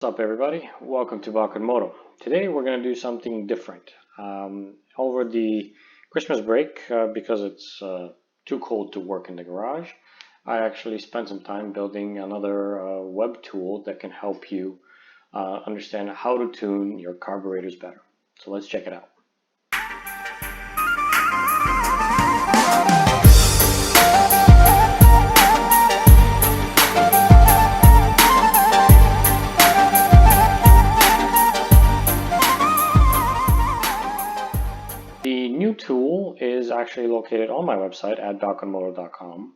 What's up, everybody? Welcome to Balkan Moto. Today we're going to do something different. Over the Christmas break, because it's too cold to work in the garage, I actually spent some time building another web tool that can help you understand how to tune your carburetors better. So let's check it out. The new tool is actually located on my website at balkanmoto.com,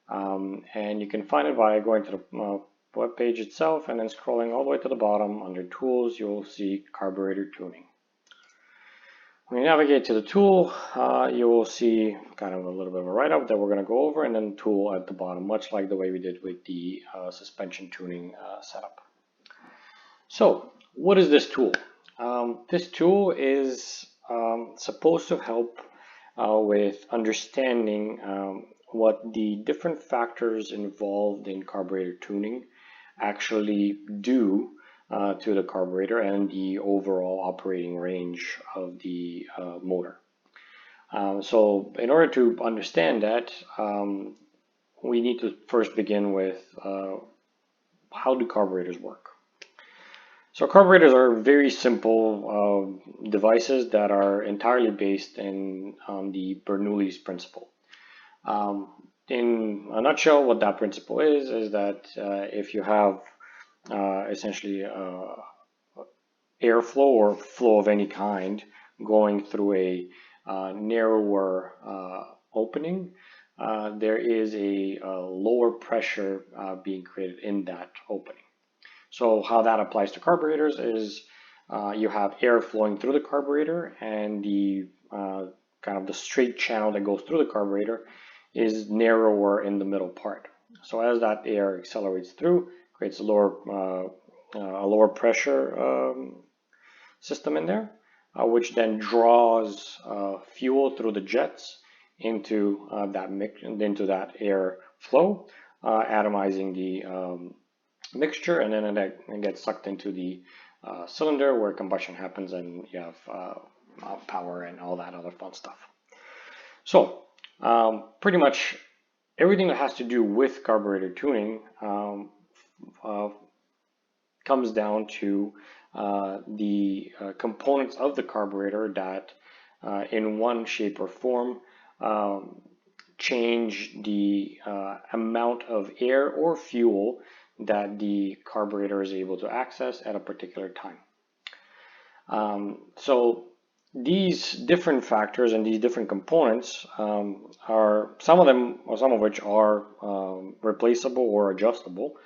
and you can find it by going to the web page itself and then scrolling all the way to the bottom. Under Tools, you'll see Carburetor Tuning. When you navigate to the tool, you will see kind of a little bit of a write-up that we're going to go over, and then Tool at the bottom, much like the way we did with the suspension tuning setup. So, what is this tool? This tool is supposed to help with understanding what the different factors involved in carburetor tuning actually do to the carburetor and the overall operating range of the motor. So in order to understand that, we need to first begin with how do carburetors work? So carburetors are very simple devices that are entirely based on the Bernoulli's principle. In a nutshell, what that principle is that if you have essentially airflow or flow of any kind going through a narrower opening, there is a lower pressure being created in that opening. So how that applies to carburetors is you have air flowing through the carburetor, and the kind of the straight channel that goes through the carburetor is narrower in the middle part. So as that air accelerates through, creates a lower pressure system in there, which then draws fuel through the jets into that air flow, atomizing the mixture, and then it gets sucked into the cylinder where combustion happens, and you have power and all that other fun stuff. So pretty much everything that has to do with carburetor tuning comes down to the components of the carburetor that in one shape or form change the amount of air or fuel that the carburetor is able to access at a particular time. So these different factors and these different components are some of which are replaceable or adjustable,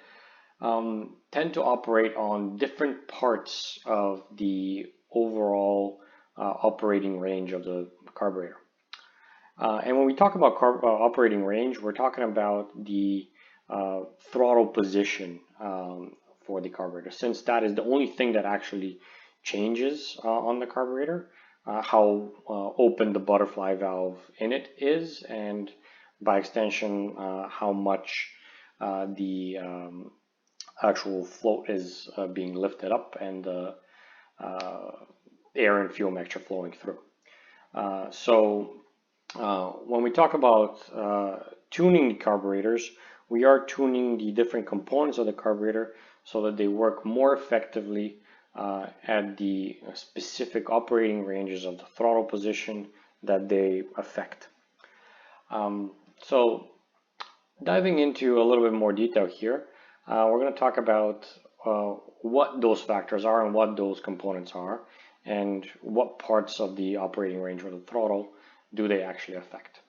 tend to operate on different parts of the overall operating range of the carburetor. And when we talk about operating range, we're talking about the throttle position for the carburetor, since that is the only thing that actually changes on the carburetor, how open the butterfly valve in it is, and by extension how much the actual float is being lifted up and the air and fuel mixture flowing through. So when we talk about tuning the carburetors, we are tuning the different components of the carburetor so that they work more effectively at the specific operating ranges of the throttle position that they affect. So diving into a little bit more detail here, we're going to talk about what those factors are and what those components are, and what parts of the operating range of the throttle do they actually affect.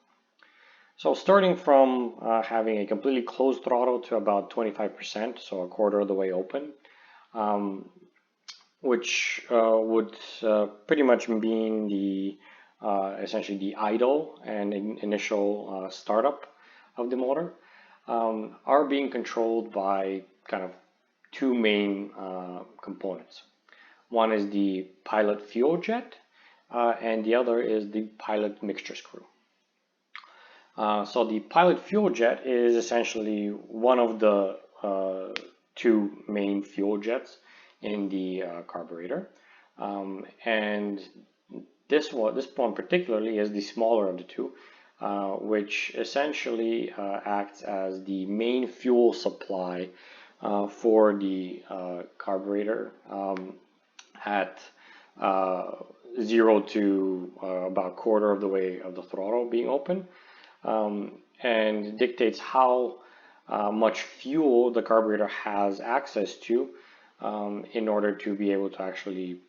So starting from having a completely closed throttle to about 25%, so a quarter of the way open, which would pretty much mean the essentially the idle and initial startup of the motor, are being controlled by kind of two main components. One is the pilot fuel jet, and the other is the pilot mixture screw. So the pilot fuel jet is essentially one of the two main fuel jets in the carburetor, and this one particularly is the smaller of the two, which essentially acts as the main fuel supply for the carburetor at 0 to about a quarter of the way of the throttle being open, and dictates how much fuel the carburetor has access to in order to be able to actually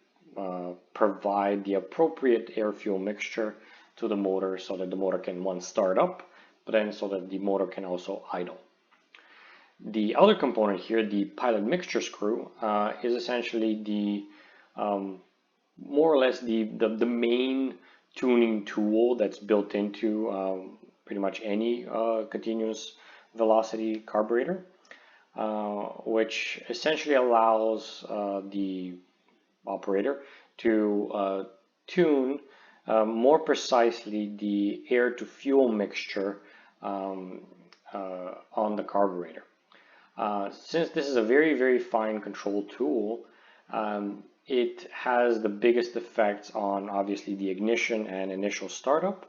provide the appropriate air-fuel mixture to the motor, so that the motor can, one, start up, but then so that the motor can also idle. The other component here, the pilot mixture screw, is essentially the more or less the main tuning tool that's built into pretty much any continuous velocity carburetor, which essentially allows the operator to tune more precisely the air to fuel mixture on the carburetor. Since this is a very, very fine control tool, it has the biggest effects on obviously the ignition and initial startup,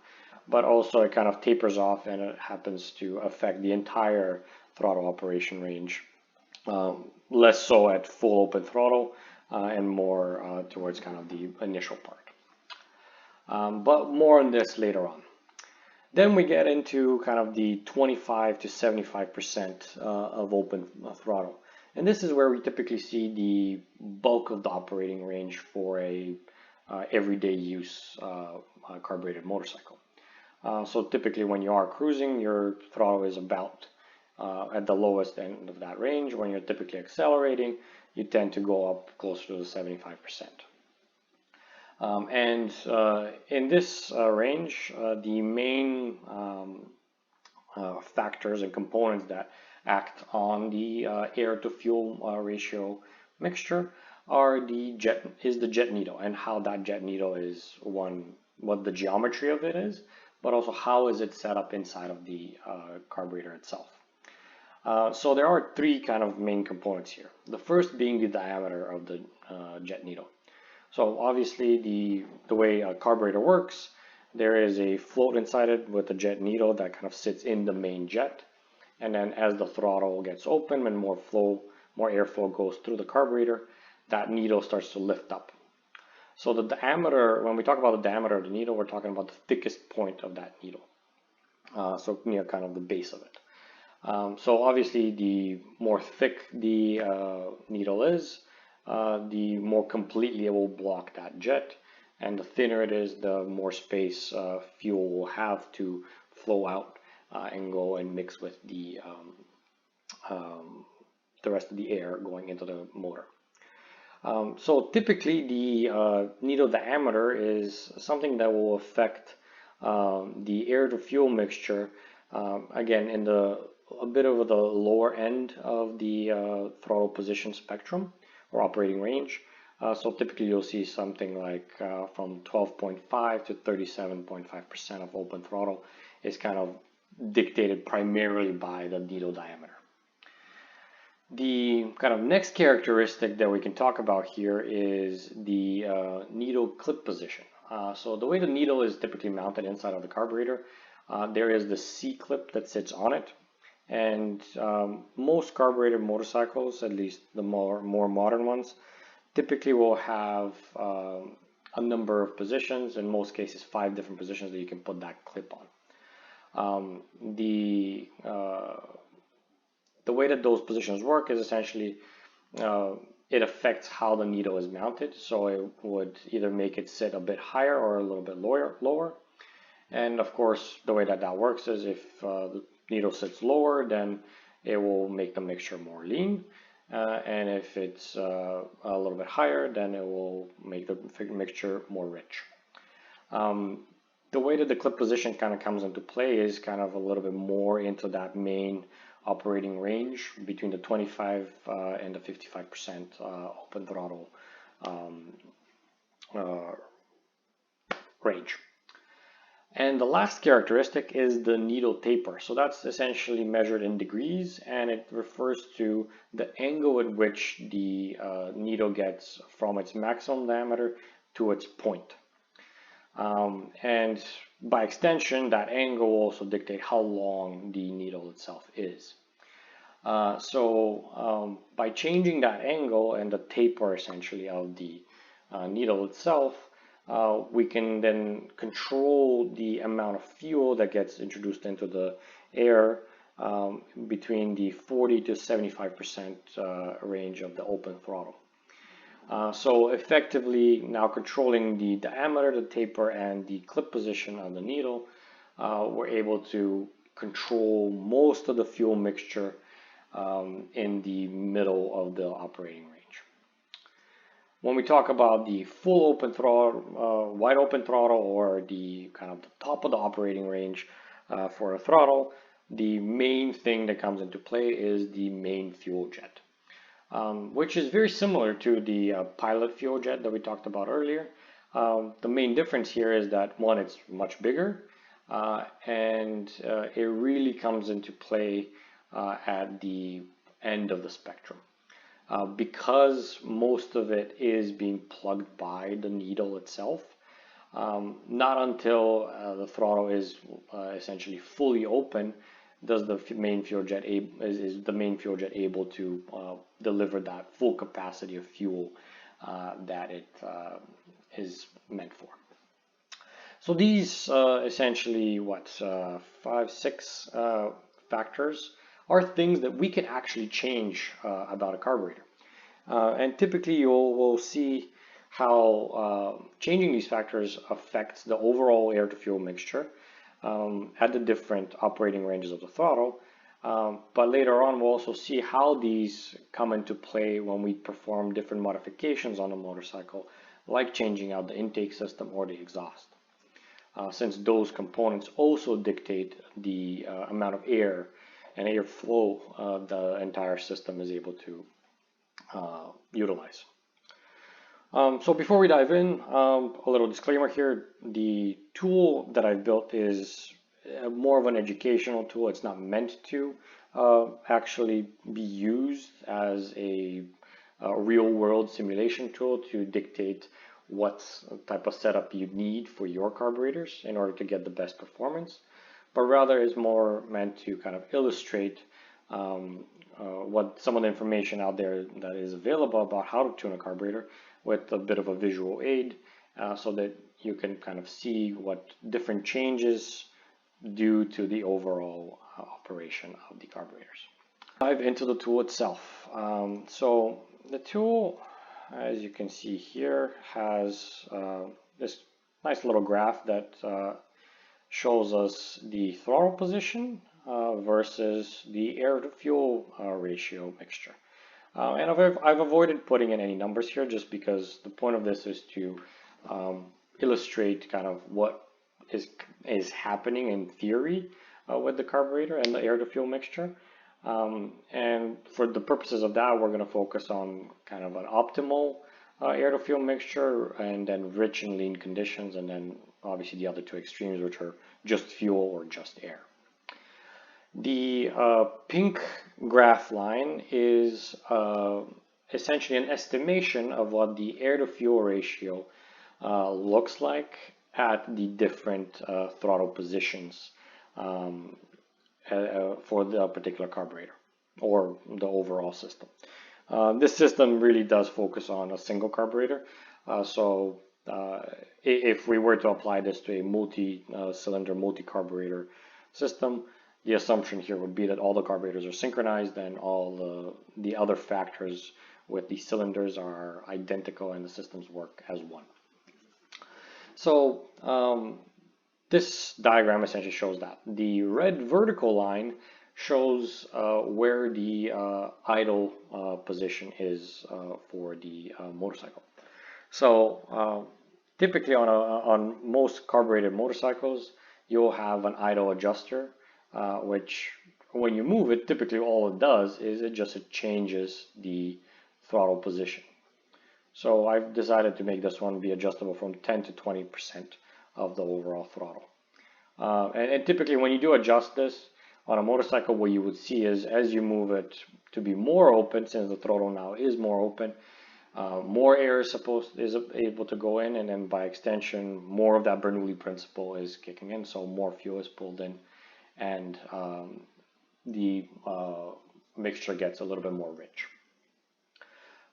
but also it kind of tapers off and it happens to affect the entire throttle operation range, less so at full open throttle and more towards kind of the initial part. But more on this later on. Then we get into kind of the 25 to 75% of open throttle. And this is where we typically see the bulk of the operating range for a everyday use carbureted motorcycle. So typically when you are cruising, your throttle is about at the lowest end of that range. When you're typically accelerating, you tend to go up closer to the 75%. In this range, the main factors and components that act on the air to fuel ratio mixture are the jet needle, and how that jet needle is, one, what the geometry of it is, but also how is it set up inside of the carburetor itself. So there are three kind of main components here. The first being the diameter of the jet needle. So obviously the way a carburetor works, there is a float inside it with a jet needle that kind of sits in the main jet. And then as the throttle gets open and more airflow goes through the carburetor, that needle starts to lift up. So the diameter, when we talk about the diameter of the needle, we're talking about the thickest point of that needle. So near kind of the base of it. So obviously the more thick the needle is, the more completely it will block that jet, and the thinner it is, the more space fuel will have to flow out and go and mix with the rest of the air going into the motor. So typically the needle diameter is something that will affect the air to fuel mixture, again in a bit of the lower end of the throttle position spectrum or operating range. So typically you'll see something like from 12.5 to 37.5% of open throttle is kind of dictated primarily by the needle diameter. The kind of next characteristic that we can talk about here is the needle clip position. So the way the needle is typically mounted inside of the carburetor, there is the C-clip that sits on it. And most carbureted motorcycles, at least the more modern ones, typically will have a number of positions, in most cases 5 different positions that you can put that clip on. The way that those positions work is essentially it affects how the needle is mounted. So it would either make it sit a bit higher or a little bit lower. And of course, the way that works is if the needle sits lower, then it will make the mixture more lean. And if it's a little bit higher, then it will make the mixture more rich. The way that the clip position kind of comes into play is kind of a little bit more into that main operating range between the 25 and the 55% open throttle range. And the last characteristic is the needle taper. So that's essentially measured in degrees, and it refers to the angle at which the needle gets from its maximum diameter to its point. And by extension, that angle will also dictate how long the needle itself is. By changing that angle and the taper essentially of the needle itself, we can then control the amount of fuel that gets introduced into the air between the 40 to 75% range of the open throttle. So effectively now controlling the diameter, the taper, and the clip position of the needle, we're able to control most of the fuel mixture in the middle of the operating range. When we talk about the full open throttle, wide open throttle, or the kind of the top of the operating range for a throttle, the main thing that comes into play is the main fuel jet, which is very similar to the pilot fuel jet that we talked about earlier. The main difference here is that one, it's much bigger, and it really comes into play at the end of the spectrum. Because most of it is being plugged by the needle itself, not until the throttle is essentially fully open does the main fuel jet is the main fuel jet able to deliver that full capacity of fuel that it is meant for. So these essentially five, six factors are things that we can actually change about a carburetor. And typically you will see how changing these factors affects the overall air to fuel mixture at the different operating ranges of the throttle. But later on, we'll also see how these come into play when we perform different modifications on a motorcycle, like changing out the intake system or the exhaust, since those components also dictate the amount of air and airflow the entire system is able to utilize. So before we dive in, a little disclaimer here. The tool that I've built is more of an educational tool. It's not meant to actually be used as a real-world simulation tool to dictate what type of setup you need for your carburetors in order to get the best performance, but rather is more meant to kind of illustrate what some of the information out there that is available about how to tune a carburetor with a bit of a visual aid, so that you can kind of see what different changes do to the overall operation of the carburetors. Dive into the tool itself. So the tool, as you can see here, has this nice little graph that shows us the throttle position versus the air to fuel ratio mixture. And I've avoided putting in any numbers here just because the point of this is to illustrate kind of what is happening in theory with the carburetor and the air to fuel mixture. And for the purposes of that, we're going to focus on kind of an optimal air to fuel mixture, and then rich and lean conditions, and then obviously the other two extremes, which are just fuel or just air. The pink graph line is essentially an estimation of what the air to fuel ratio looks like at the different throttle positions for the particular carburetor or the overall system. This system really does focus on a single carburetor. If we were to apply this to a multi-cylinder, multi-carburetor system, the assumption here would be that all the carburetors are synchronized and all the other factors with the cylinders are identical and the systems work as one. So this diagram essentially shows that. The red vertical line shows where the idle position is for the motorcycle. So typically on most carbureted motorcycles, you'll have an idle adjuster, which when you move it, typically all it does is it changes the throttle position. So I've decided to make this one be adjustable from 10 to 20% of the overall throttle. And typically when you do adjust this on a motorcycle, what you would see is as you move it to be more open, since the throttle now is more open, more air is able to go in, and then by extension, more of that Bernoulli principle is kicking in, so more fuel is pulled in, and the mixture gets a little bit more rich.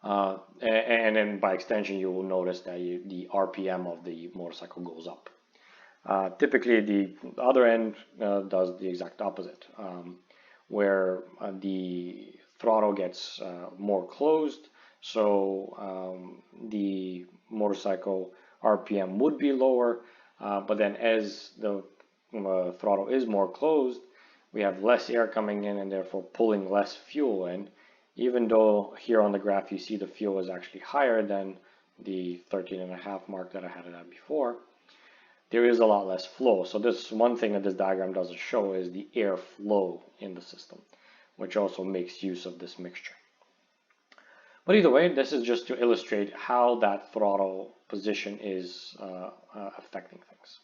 And then by extension, you will notice that the RPM of the motorcycle goes up. Typically, the other end does the exact opposite, where the throttle gets more closed, so the motorcycle RPM would be lower, but then as the throttle is more closed, we have less air coming in and therefore pulling less fuel in, even though here on the graph you see the fuel is actually higher than the 13.5 mark that I had it at before. There is a lot less flow. So this one thing that this diagram doesn't show is the air flow in the system, which also makes use of this mixture. But either way, this is just to illustrate how that throttle position is affecting things.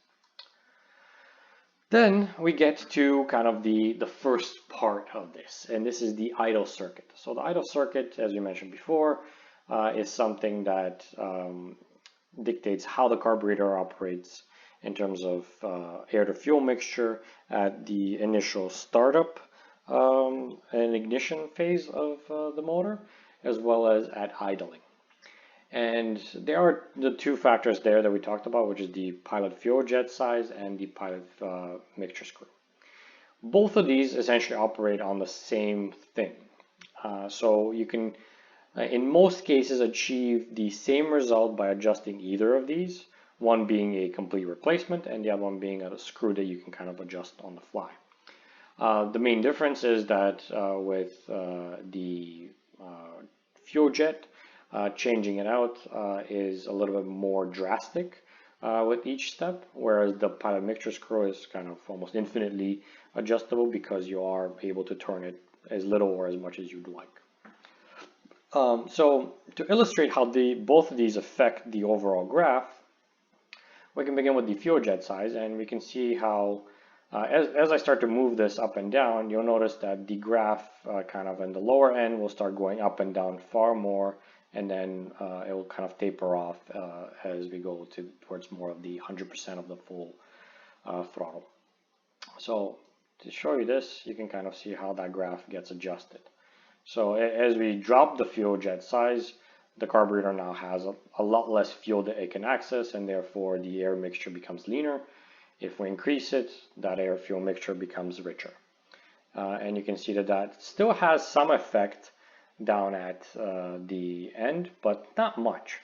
Then we get to kind of the first part of this, and this is the idle circuit. So the idle circuit, as you mentioned before, is something that dictates how the carburetor operates in terms of air to fuel mixture at the initial startup and ignition phase of the motor, as well as at idling. And there are the two factors there that we talked about, which is the pilot fuel jet size and the pilot mixture screw. Both of these essentially operate on the same thing. So you can, in most cases, achieve the same result by adjusting either of these, one being a complete replacement and the other one being a screw that you can kind of adjust on the fly. The main difference is that with the fuel jet, changing it out is a little bit more drastic with each step, whereas the pilot mixture screw is kind of almost infinitely adjustable because you are able to turn it as little or as much as you'd like. So to illustrate how both of these affect the overall graph, we can begin with the fuel jet size, and we can see how as I start to move this up and down, you'll notice that the graph kind of in the lower end will start going up and down far more, and then it will kind of taper off as we go towards more of the 100% of the full throttle. So to show you this, you can kind of see how that graph gets adjusted. So as we drop the fuel jet size, the carburetor now has a lot less fuel that it can access, and therefore the air mixture becomes leaner. If we increase it, that air fuel mixture becomes richer. And you can see that that still has some effect down at the end, but not much.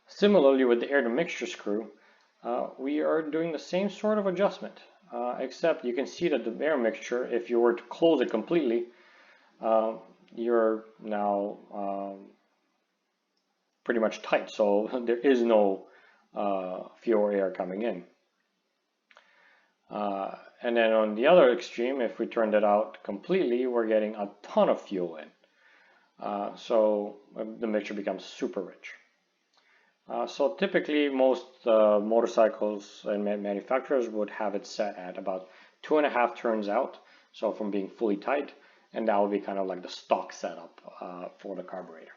Similarly, with the air to mixture screw, we are doing the same sort of adjustment, except you can see that the air mixture, if you were to close it completely, you're now pretty much tight, so there is no fuel or air coming in. And then on the other extreme, if we turned it out completely, we're getting a ton of fuel in. So the mixture becomes super rich. So typically most motorcycles and manufacturers would have it set at about 2.5 turns out, so from being fully tight, and that would be kind of like the stock setup for the carburetor.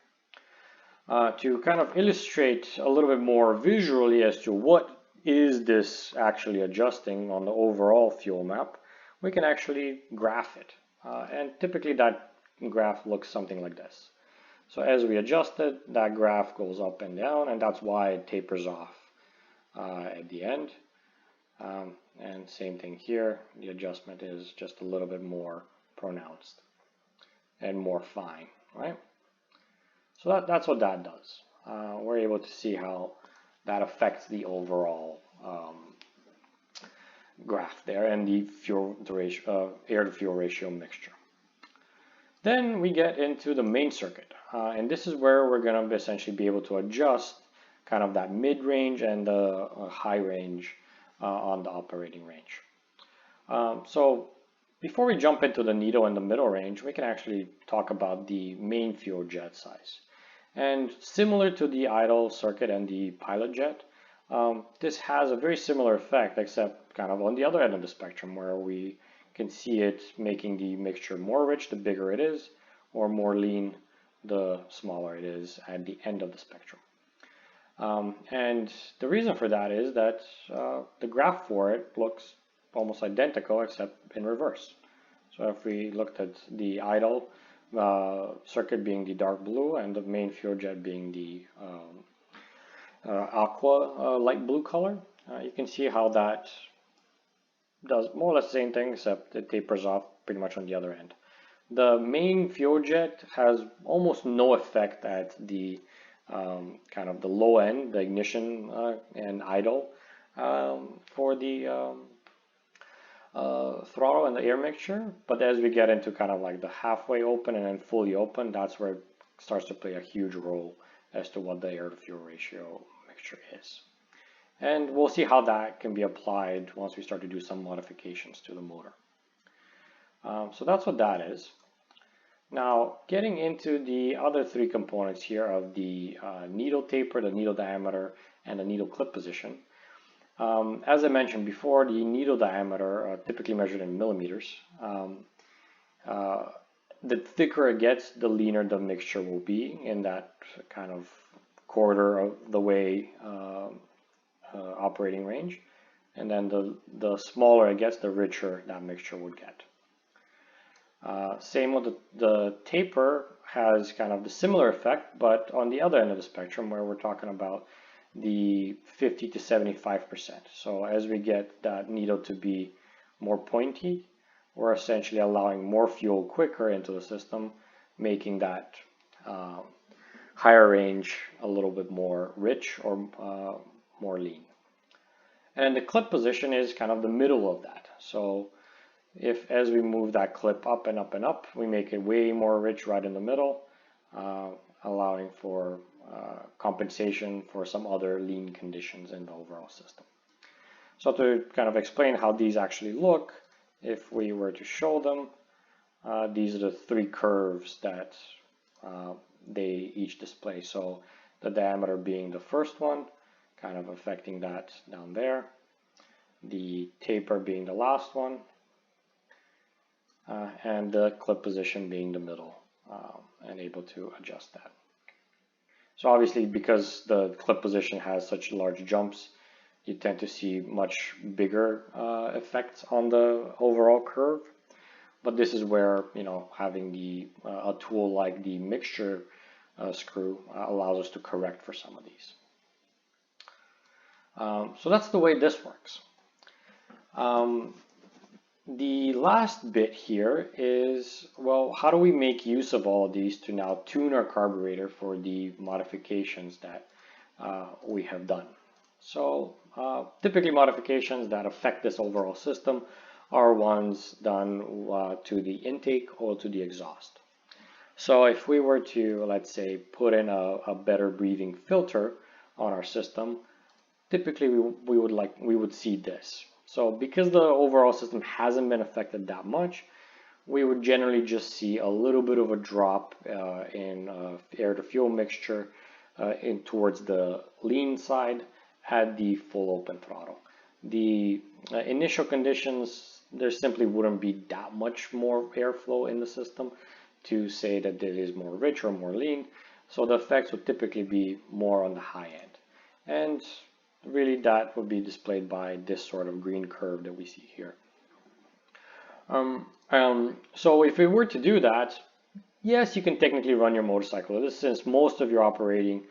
To kind of illustrate a little bit more visually as to what is this actually adjusting on the overall fuel map, we can actually graph it. And typically that graph looks something like this. So as we adjust it, that graph goes up and down, and that's why it tapers off at the end. And same thing here, the adjustment is just a little bit more pronounced and more fine, right? So that's what that does. We're able to see how that affects the overall graph there and the fuel to ratio, air to fuel ratio mixture. Then we get into the main circuit, and this is where we're going to essentially be able to adjust kind of that mid-range and the high range on the operating range. So before we jump into the needle and the middle range, we can actually talk about the main fuel jet size. And similar to the idle circuit and the pilot jet, This has a very similar effect, except kind of on the other end of the spectrum, where we can see it making the mixture more rich the bigger it is, or more lean the smaller it is at the end of the spectrum. And the reason for that is that the graph for it looks almost identical except in reverse. So if we looked at the idle circuit being the dark blue and the main fuel jet being the aqua light blue color, you can see how that does more or less the same thing, except it tapers off pretty much on the other end. The main fuel jet has almost no effect at the kind of the low end, the ignition and idle for the throttle and the air mixture. But as we get into kind of like the halfway open and then fully open, that's where it starts to play a huge role as to what the air to fuel ratio mixture is. And we'll see how that can be applied once we start to do some modifications to the motor. So that's what that is. Now, getting into the other three components here of the needle taper, the needle diameter, and the needle clip position. As I mentioned before, the needle diameter, typically measured in millimeters, the thicker it gets, the leaner the mixture will be in that kind of quarter of the way operating range. And then the smaller it gets, the richer that mixture would get. Same with the taper has kind of the similar effect, but on the other end of the spectrum where we're talking about the 50 to 75%. So as we get that needle to be more pointy, we're essentially allowing more fuel quicker into the system, making that higher range a little bit more rich or more lean. And the clip position is kind of the middle of that. So if as we move that clip up and up and up, we make it way more rich right in the middle, allowing for compensation for some other lean conditions in the overall system. So to kind of explain how these actually look, if we were to show them, these are the three curves that they each display. So the diameter being the first one, kind of affecting that down there. The taper being the last one, and the clip position being the middle, and able to adjust that. So obviously, because the clip position has such large jumps, you tend to see much bigger effects on the overall curve. But this is where, you know, having the a tool like the mixture screw allows us to correct for some of these. So that's the way this works. The last bit here is, well, how do we make use of all of these to now tune our carburetor for the modifications that we have done? So typically modifications that affect this overall system are ones done to the intake or to the exhaust. So if we were to, let's say, put in a better breathing filter on our system, typically we would see this. So because the overall system hasn't been affected that much, we would generally just see a little bit of a drop in air to fuel mixture in towards the lean side at the full open throttle. The initial conditions, there simply wouldn't be that much more airflow in the system to say that it is more rich or more lean. So the effects would typically be more on the high end. And really that would be displayed by this sort of green curve that we see here. So if we were to do that, yes, you can technically run your motorcycle with this, since most of your operating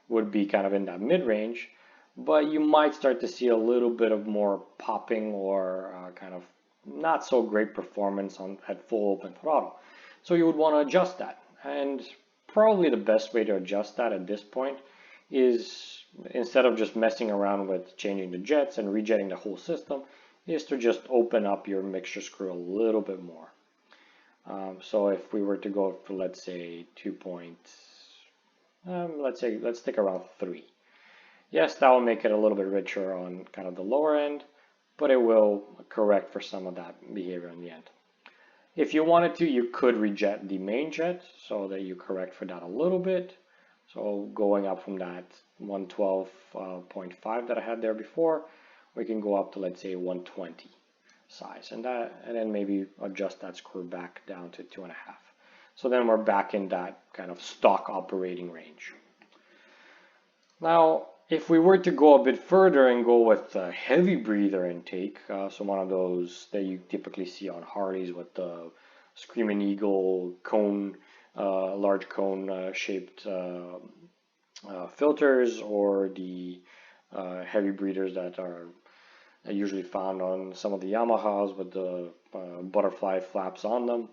would be kind of in that mid-range, but you might start to see a little bit of more popping or kind of not so great performance at full open throttle. So you would want to adjust that, and probably the best way to adjust that at this point is, instead of just messing around with changing the jets and rejetting the whole system, is to just open up your mixture screw a little bit more. So if we were to go for, let's say, 2 points, let's stick around 3. Yes, that will make it a little bit richer on kind of the lower end, but it will correct for some of that behavior in the end. If you wanted to, you could reject the main jet so that you correct for that a little bit. So going up from that 112.5 that I had there before, we can go up to, let's say, 120 size, and then maybe adjust that screw back down to 2.5. So then we're back in that kind of stock operating range. Now, if we were to go a bit further and go with a heavy breather intake, so one of those that you typically see on Harleys with the Screaming Eagle cone, large cone shaped filters, or the heavy breathers that are usually found on some of the Yamahas with the butterfly flaps on them.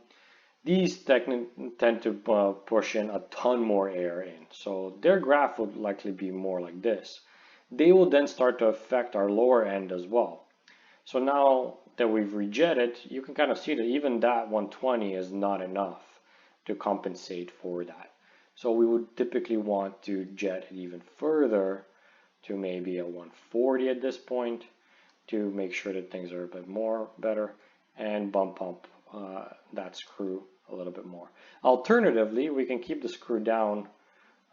These tend to push in a ton more air in, so their graph would likely be more like this. They will then start to affect our lower end as well. So now that we've rejetted, you can kind of see that even that 120 is not enough to compensate for that. So we would typically want to jet it even further to maybe a 140 at this point to make sure that things are a bit more better, and bump up that screw a little bit more. Alternatively, we can keep the screw down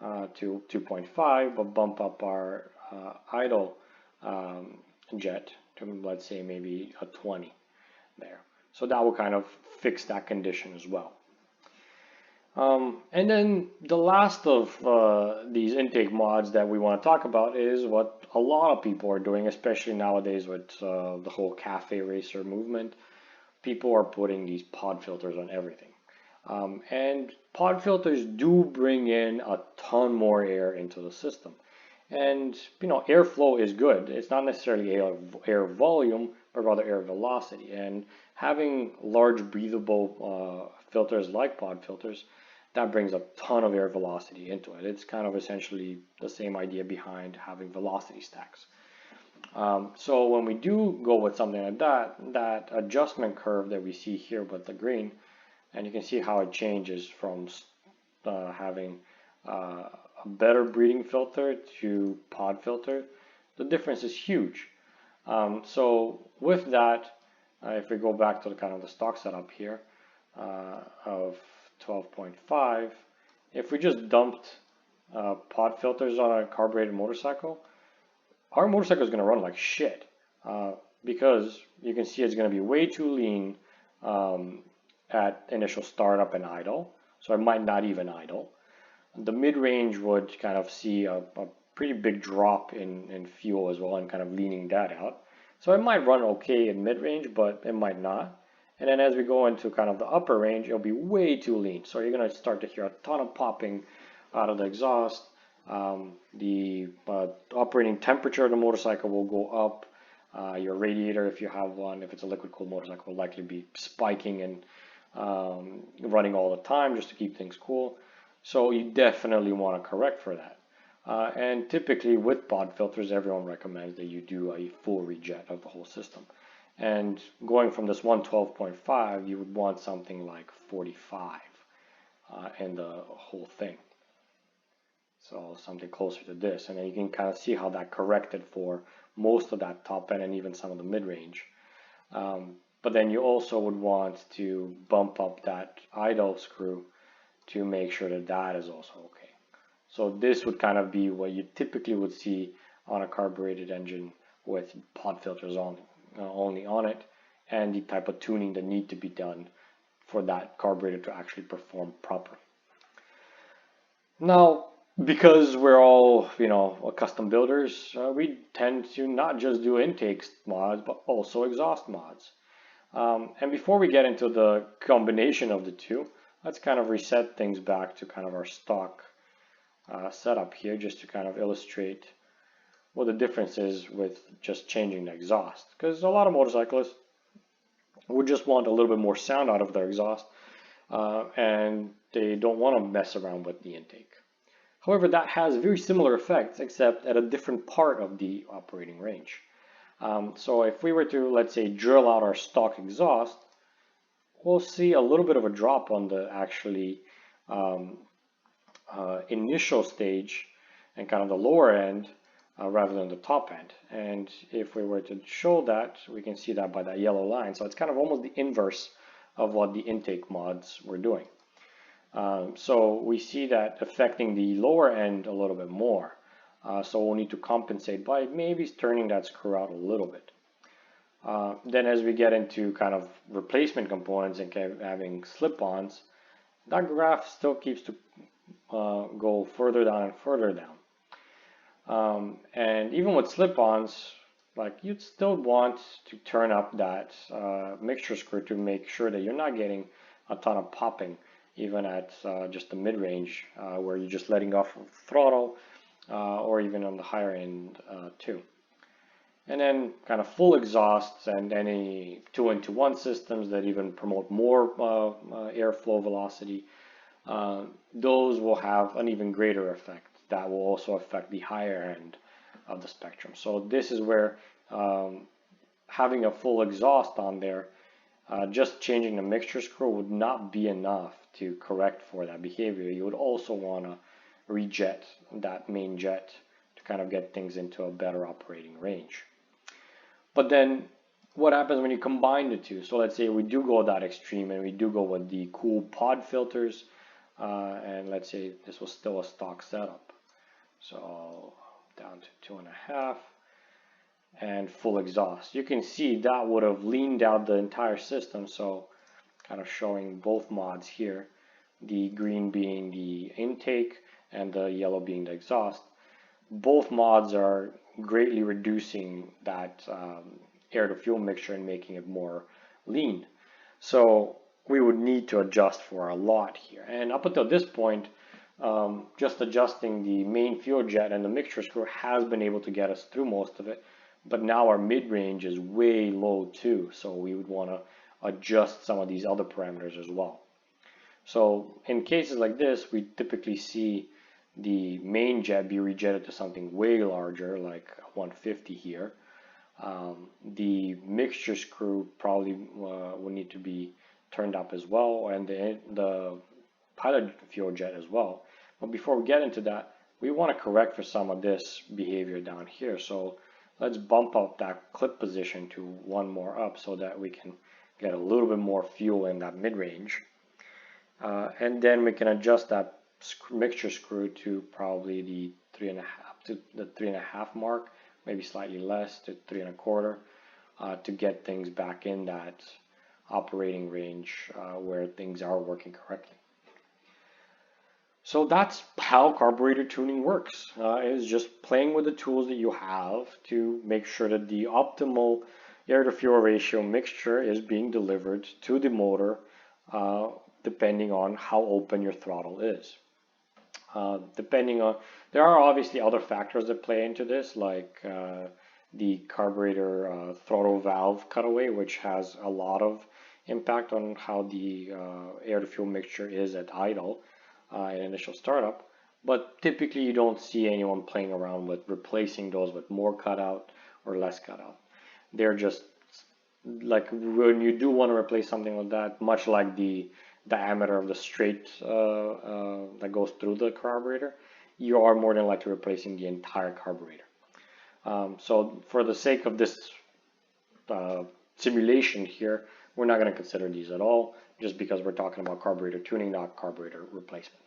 to 2.5, but bump up our idle jet to, let's say, maybe a 20 there. So that will kind of fix that condition as well. And then the last of these intake mods that we want to talk about is what a lot of people are doing, especially nowadays with the whole cafe racer movement. People are putting these pod filters on everything. And pod filters do bring in a ton more air into the system. And, you know, airflow is good. It's not necessarily air volume, but rather air velocity. And having large breathable filters like pod filters, that brings a ton of air velocity into it. It's kind of essentially the same idea behind having velocity stacks. So when we do go with something like that, that adjustment curve that we see here with the green, and you can see how it changes from having a better breathing filter to pod filter, the difference is huge. So with that, if we go back to the kind of the stock setup here of 12.5, if we just dumped pod filters on a carbureted motorcycle, our motorcycle is going to run like shit because you can see it's going to be way too lean at initial startup and idle, so it might not even idle. The mid-range would kind of see a pretty big drop in fuel as well, and kind of leaning that out. So it might run okay in mid-range, but it might not. And then as we go into kind of the upper range, it'll be way too lean. So you're going to start to hear a ton of popping out of the exhaust. The operating temperature of the motorcycle will go up. Your radiator, if you have one, if it's a liquid-cooled motorcycle, will likely be spiking and running all the time just to keep things cool. So you definitely want to correct for that. And typically with pod filters, everyone recommends that you do a full rejet of the whole system. And going from this 112.5, you would want something like 45 in the whole thing. So something closer to this. And then you can kind of see how that corrected for most of that top end and even some of the mid-range. But then you also would want to bump up that idle screw to make sure that that is also okay. So this would kind of be what you typically would see on a carbureted engine with pod filters only on it, and the type of tuning that need to be done for that carburetor to actually perform properly. Now, because we're all, custom builders, we tend to not just do intake mods, but also exhaust mods. And before we get into the combination of the two, let's kind of reset things back to kind of our stock setup here, just to kind of illustrate what the difference is with just changing the exhaust. Because a lot of motorcyclists would just want a little bit more sound out of their exhaust, and they don't want to mess around with the intake. However, that has very similar effects, except at a different part of the operating range. So if we were to, let's say, drill out our stock exhaust, we'll see a little bit of a drop on the actually initial stage and kind of the lower end rather than the top end. And if we were to show that, we can see that by that yellow line. So it's kind of almost the inverse of what the intake mods were doing. So we see that affecting the lower end a little bit more. So we'll need to compensate by maybe turning that screw out a little bit. Then as we get into kind of replacement components and having slip-ons, that graph still keeps to go further down and further down. And even with slip-ons, like you'd still want to turn up that mixture screw to make sure that you're not getting a ton of popping, even at just the mid-range where you're just letting off of throttle, or even on the higher end too. And then kind of full exhausts and any 2-in-1 systems that even promote more airflow velocity, those will have an even greater effect. That will also affect the higher end of the spectrum. So this is where having a full exhaust on there, just changing the mixture screw would not be enough to correct for that behavior. You would also want to rejet that main jet to kind of get things into a better operating range. But then what happens when you combine the two? So let's say we do go that extreme and we do go with the cool pod filters, and let's say this was still a stock setup. So down to 2.5 and full exhaust. You can see that would have leaned out the entire system. So kind of showing both mods here, the green being the intake and the yellow being the exhaust. Both mods are greatly reducing that air to fuel mixture and making it more lean. So we would need to adjust for a lot here. And up until this point, just adjusting the main fuel jet and the mixture screw has been able to get us through most of it. But now our mid-range is way low too. So we would want to adjust some of these other parameters as well. So in cases like this, we typically see the main jet be rejetted to something way larger, like 150 here. The mixture screw probably will need to be turned up as well, and the pilot fuel jet as well. But before we get into that, we want to correct for some of this behavior down here. So let's bump up that clip position to one more up so that we can get a little bit more fuel in that mid-range. And then we can adjust that mixture screw to probably the 3.5 to the 3.5 mark, maybe slightly less to 3.25, to get things back in that operating range where things are working correctly. So that's how carburetor tuning works. Is just playing with the tools that you have to make sure that the optimal air to fuel ratio mixture is being delivered to the motor, depending on how open your throttle is. There are obviously other factors that play into this, like the carburetor throttle valve cutaway, which has a lot of impact on how the air to fuel mixture is at idle in initial startup. But typically you don't see anyone playing around with replacing those with more cutout or less cutout. They're just like, when you do want to replace something like that, much like the diameter of the straight that goes through the carburetor, you are more than likely replacing the entire carburetor. So for the sake of this simulation here, we're not going to consider these at all, just because we're talking about carburetor tuning, not carburetor replacement.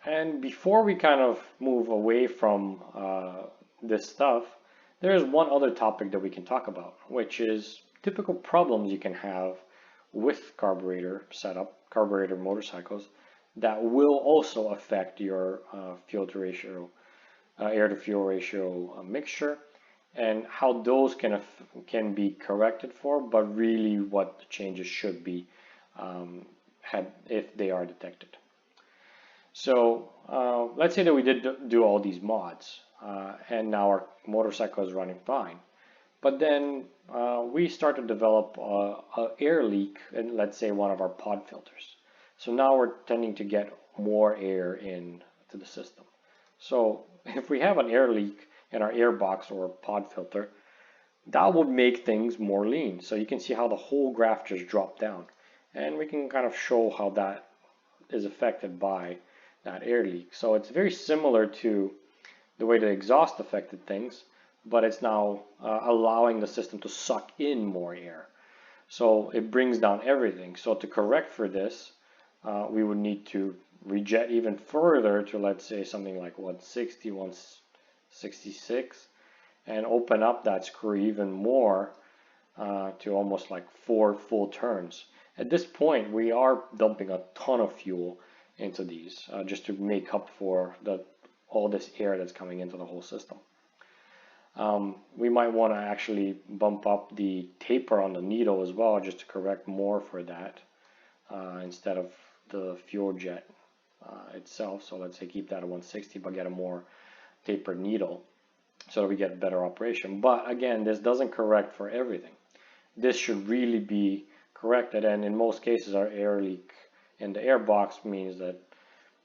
And before we kind of move away from this stuff, there's one other topic that we can talk about, which is typical problems you can have with carburetor setup, carburetor motorcycles, that will also affect your fuel to ratio, air to fuel ratio mixture, and how those can be corrected for, but really what the changes should be if they are detected. So let's say that we did do all these mods, and now our motorcycle is running fine. But then we start to develop an air leak in, let's say, one of our pod filters. So now we're tending to get more air into the system. So if we have an air leak in our air box or pod filter, that would make things more lean. So you can see how the whole graph just dropped down. And we can kind of show how that is affected by that air leak. So it's very similar to the way the exhaust affected things, but it's now allowing the system to suck in more air. So it brings down everything. So to correct for this, we would need to rejet even further to, let's say, something like 160, 166, and open up that screw even more to almost like 4 full turns. At this point, we are dumping a ton of fuel into these just to make up for all this air that's coming into the whole system. We might want to actually bump up the taper on the needle as well, just to correct more for that instead of the fuel jet itself. So let's say keep that at 160, but get a more tapered needle so that we get better operation. But again, this doesn't correct for everything. This should really be corrected, and in most cases our air leak in the air box means that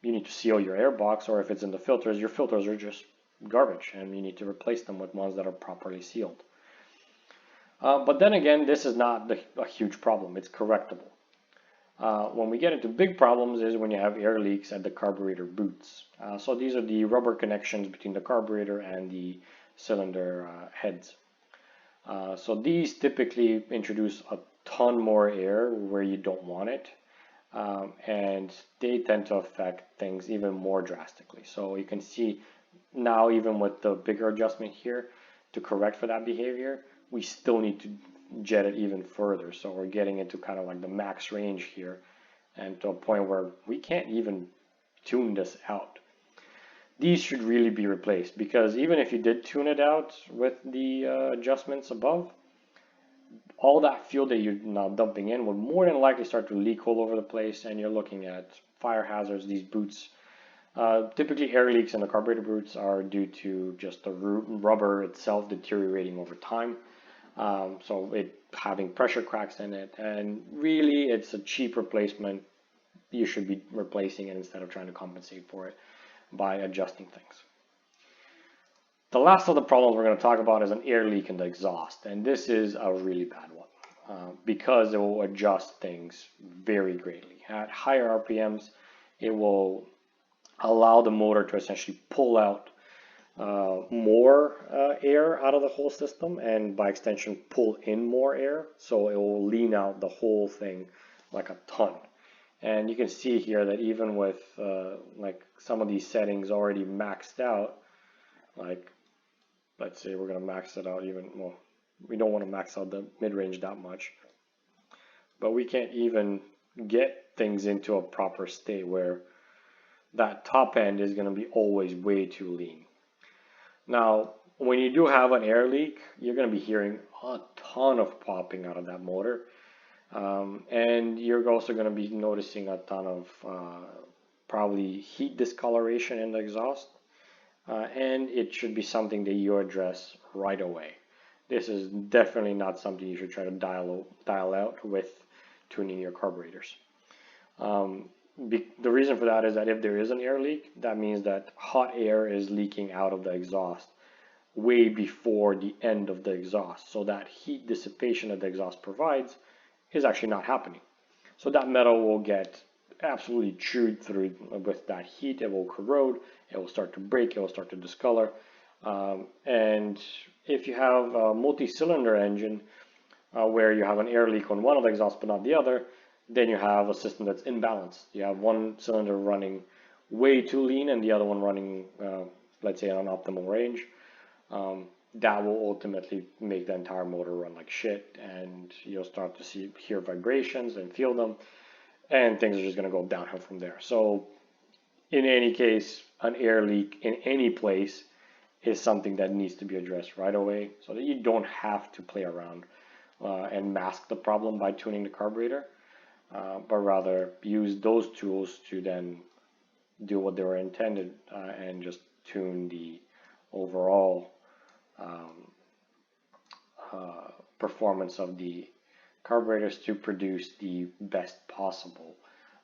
you need to seal your air box, or if it's in the filters, your filters are just garbage and you need to replace them with ones that are properly sealed. But then again, this is not a huge problem. It's correctable. When we get into big problems is when you have air leaks at the carburetor boots. So these are the rubber connections between the carburetor and the cylinder heads. So these typically introduce a ton more air where you don't want it, and they tend to affect things even more drastically. So you can see now, even with the bigger adjustment here to correct for that behavior, we still need to jet it even further. So we're getting into kind of like the max range here, and to a point where we can't even tune this out. These should really be replaced, because even if you did tune it out with the adjustments above, all that fuel that you're now dumping in will more than likely start to leak all over the place, and you're looking at fire hazards. These boots, typically air leaks in the carburetor boots are due to just the rubber itself deteriorating over time. So it having pressure cracks in it, and really it's a cheap replacement. You should be replacing it instead of trying to compensate for it by adjusting things. The last of the problems we're going to talk about is an air leak in the exhaust, and this is a really bad one because it will adjust things very greatly. At higher RPMs, it will allow the motor to essentially pull out more air out of the whole system, and by extension pull in more air, so it will lean out the whole thing like a ton. And you can see here that even with like some of these settings already maxed out, like let's say we're going to max it out even, well, we don't want to max out the mid-range that much, but we can't even get things into a proper state where that top end is going to be always way too lean. Now, when you do have an air leak, you're going to be hearing a ton of popping out of that motor. And you're also going to be noticing a ton of probably heat discoloration in the exhaust. And it should be something that you address right away. This is definitely not something you should try to dial out with tuning your carburetors. The reason for that is that if there is an air leak, that means that hot air is leaking out of the exhaust way before the end of the exhaust. So that heat dissipation that the exhaust provides is actually not happening. So that metal will get absolutely chewed through with that heat. It will corrode, it will start to break, it will start to discolor. And if you have a multi-cylinder engine where you have an air leak on one of the exhausts but not the other, then you have a system that's imbalanced. You have one cylinder running way too lean and the other one running, let's say, on an optimal range. That will ultimately make the entire motor run like shit, and you'll start to hear vibrations and feel them, and things are just going to go downhill from there. So in any case, an air leak in any place is something that needs to be addressed right away, so that you don't have to play around and mask the problem by tuning the carburetor, but rather use those tools to then do what they were intended and just tune the overall performance of the carburetors to produce the best possible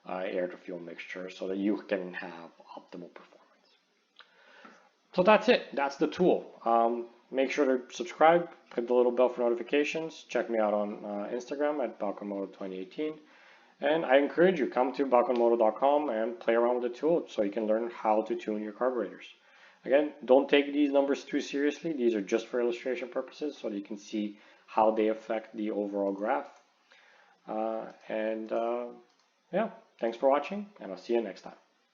air to fuel mixture so that you can have optimal performance. So that's it. That's the tool. Make sure to subscribe, hit the little bell for notifications. Check me out on Instagram at Balkan Moto 2018. And I encourage you, come to balkanmoto.com and play around with the tool so you can learn how to tune your carburetors. Again, don't take these numbers too seriously. These are just for illustration purposes so that you can see how they affect the overall graph. Yeah. Thanks for watching, and I'll see you next time.